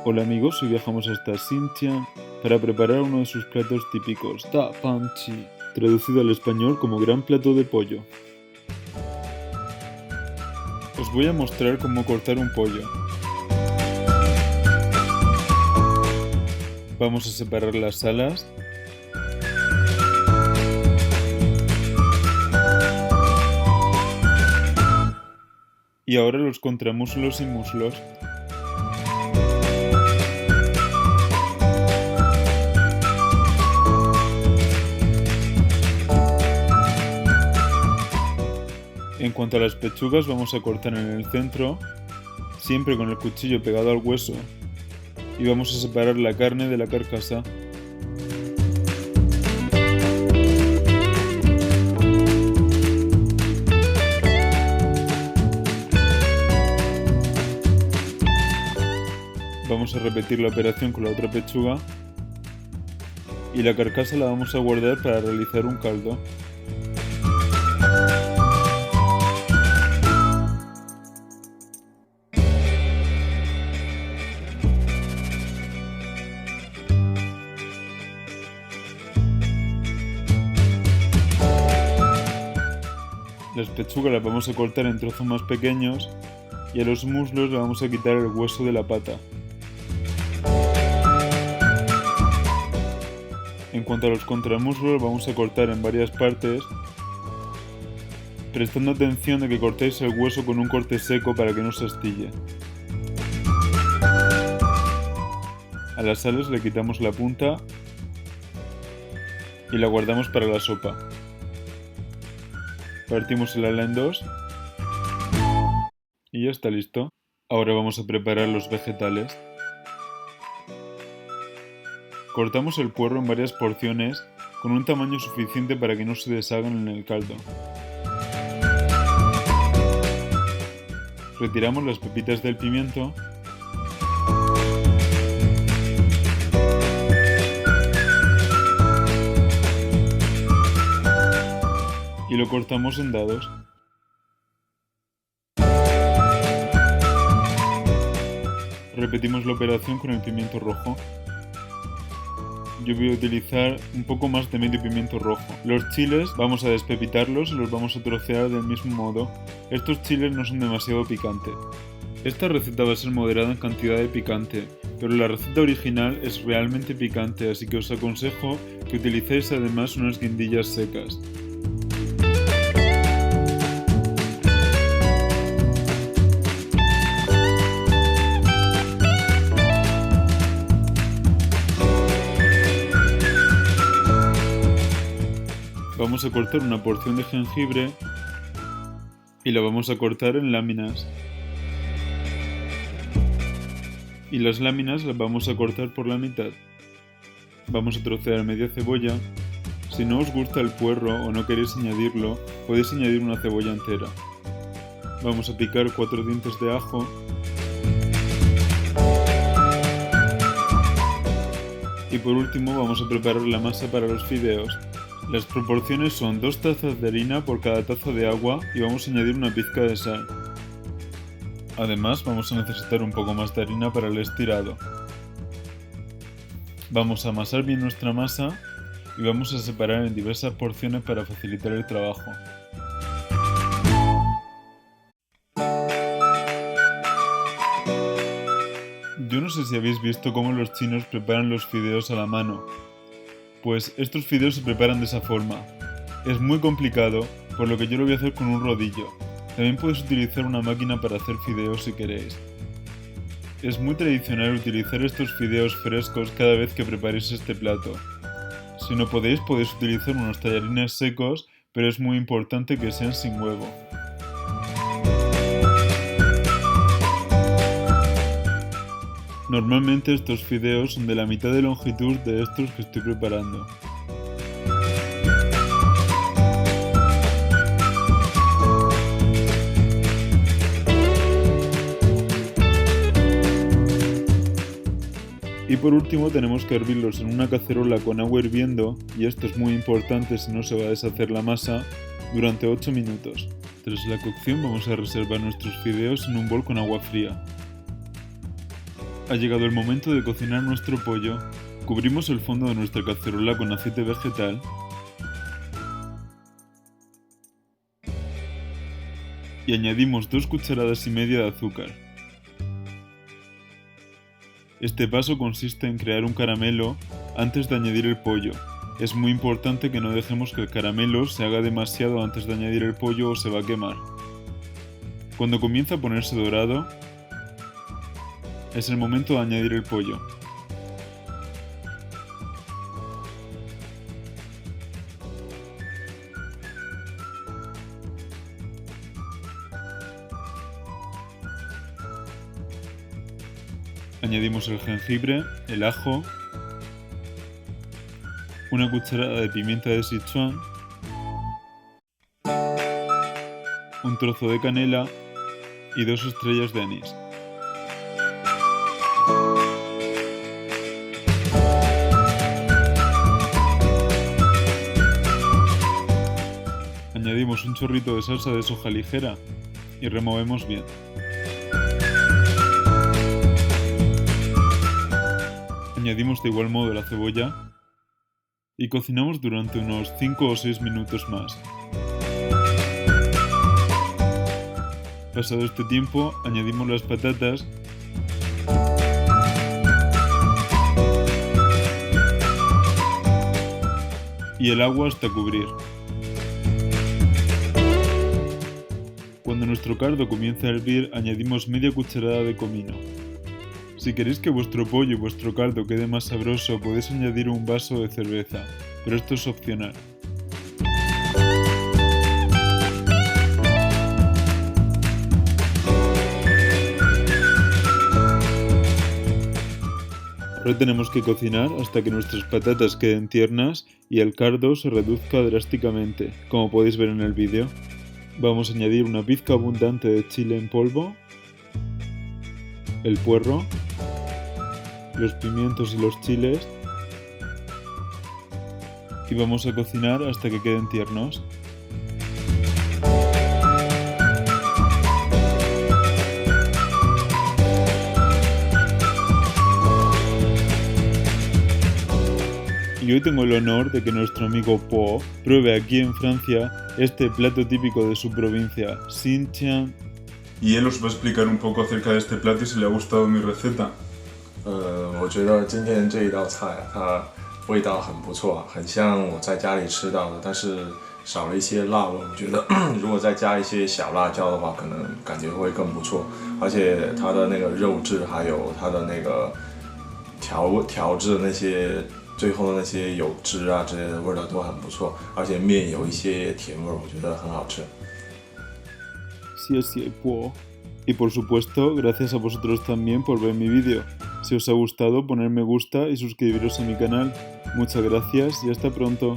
Hola amigos, hoy viajamos hasta Xinjiang para preparar uno de sus platos típicos, Da Pan Chi, traducido al español como gran plato de pollo. Os voy a mostrar cómo cortar un pollo. Vamos a separar las alas. Y ahora los contramuslos y muslos. En cuanto a las pechugas, vamos a cortar en el centro, siempre con el cuchillo pegado al hueso, y vamos a separar la carne de la carcasa. Vamos a repetir la operación con la otra pechuga y la carcasa la vamos a guardar para realizar un caldo. Las pechugas las vamos a cortar en trozos más pequeños y a los muslos le vamos a quitar el hueso de la pata. En cuanto a los contramuslos, vamos a cortar en varias partes, prestando atención de que cortéis el hueso con un corte seco para que no se astille. A las alas le quitamos la punta y la guardamos para la sopa. Partimos el ala en dos y ya está listo. Ahora vamos a preparar los vegetales. Cortamos el puerro en varias porciones con un tamaño suficiente para que no se deshagan en el caldo. Retiramos las pepitas del pimiento y lo cortamos en dados. Repetimos la operación con el pimiento rojo. Yo voy a utilizar un poco más de medio pimiento rojo. Los chiles vamos a despepitarlos y los vamos a trocear del mismo modo. Estos chiles no son demasiado picantes. Esta receta va a ser moderada en cantidad de picante, pero la receta original es realmente picante, así que os aconsejo que utilicéis además unas guindillas secas. Vamos a cortar una porción de jengibre y la vamos a cortar en láminas. Y las láminas las vamos a cortar por la mitad. Vamos a trocear media cebolla. Si no os gusta el puerro o no queréis añadirlo, podéis añadir una cebolla entera. Vamos a picar 4 dientes de ajo. Y por último vamos a preparar la masa para los fideos. Las proporciones son 2 tazas de harina por cada taza de agua y vamos a añadir una pizca de sal. Además vamos a necesitar un poco más de harina para el estirado. Vamos a amasar bien nuestra masa y vamos a separar en diversas porciones para facilitar el trabajo. Yo no sé si habéis visto cómo los chinos preparan los fideos a la mano. Pues estos fideos se preparan de esa forma. Es muy complicado, por lo que yo lo voy a hacer con un rodillo. También podéis utilizar una máquina para hacer fideos si queréis. Es muy tradicional utilizar estos fideos frescos cada vez que preparéis este plato. Si no podéis utilizar unos tallarines secos, pero es muy importante que sean sin huevo. Normalmente estos fideos son de la mitad de longitud de estos que estoy preparando. Y por último tenemos que hervirlos en una cacerola con agua hirviendo, y esto es muy importante si no se va a deshacer la masa, durante 8 minutos. Tras la cocción vamos a reservar nuestros fideos en un bol con agua fría. Ha llegado el momento de cocinar nuestro pollo. Cubrimos el fondo de nuestra cacerola con aceite vegetal y añadimos 2 cucharadas y media de azúcar. Este paso consiste en crear un caramelo antes de añadir el pollo. Es muy importante que no dejemos que el caramelo se haga demasiado antes de añadir el pollo o se va a quemar. Cuando comienza a ponerse dorado, es el momento de añadir el pollo. Añadimos el jengibre, el ajo, una cucharada de pimienta de Sichuan, un trozo de canela y 2 estrellas de anís. Añadimos un chorrito de salsa de soja ligera y removemos bien. Añadimos de igual modo la cebolla y cocinamos durante unos 5 o 6 minutos más. Pasado este tiempo, añadimos las patatas y el agua hasta cubrir. Cuando nuestro caldo comience a hervir, añadimos media cucharada de comino. Si queréis que vuestro pollo y vuestro caldo quede más sabroso, podéis añadir un vaso de cerveza, pero esto es opcional. Ahora tenemos que cocinar hasta que nuestras patatas queden tiernas y el caldo se reduzca drásticamente, como podéis ver en el vídeo. Vamos a añadir una pizca abundante de chile en polvo, el puerro, los pimientos y los chiles y vamos a cocinar hasta que queden tiernos. Y hoy tengo el honor de que nuestro amigo Po pruebe aquí en Francia este plato típico de su provincia, Xinjiang. Y él os va a explicar un poco acerca de este plato y si le ha gustado mi receta. 我觉得今天这一道菜它味道很不错，很像我在家里吃到的，但是少了一些辣味。我觉得如果再加一些小辣椒的话，可能感觉会更不错。而且它的那个肉质还有它的那个调制的那些最后的那些有汁啊之类的味道都很不错，而且面有一些甜味，我觉得很好吃。Sí, sí, Po. Y por supuesto, gracias a vosotros también por ver mi vídeo. Si os ha gustado, poner me gusta y suscribiros a mi canal. Muchas gracias y hasta pronto.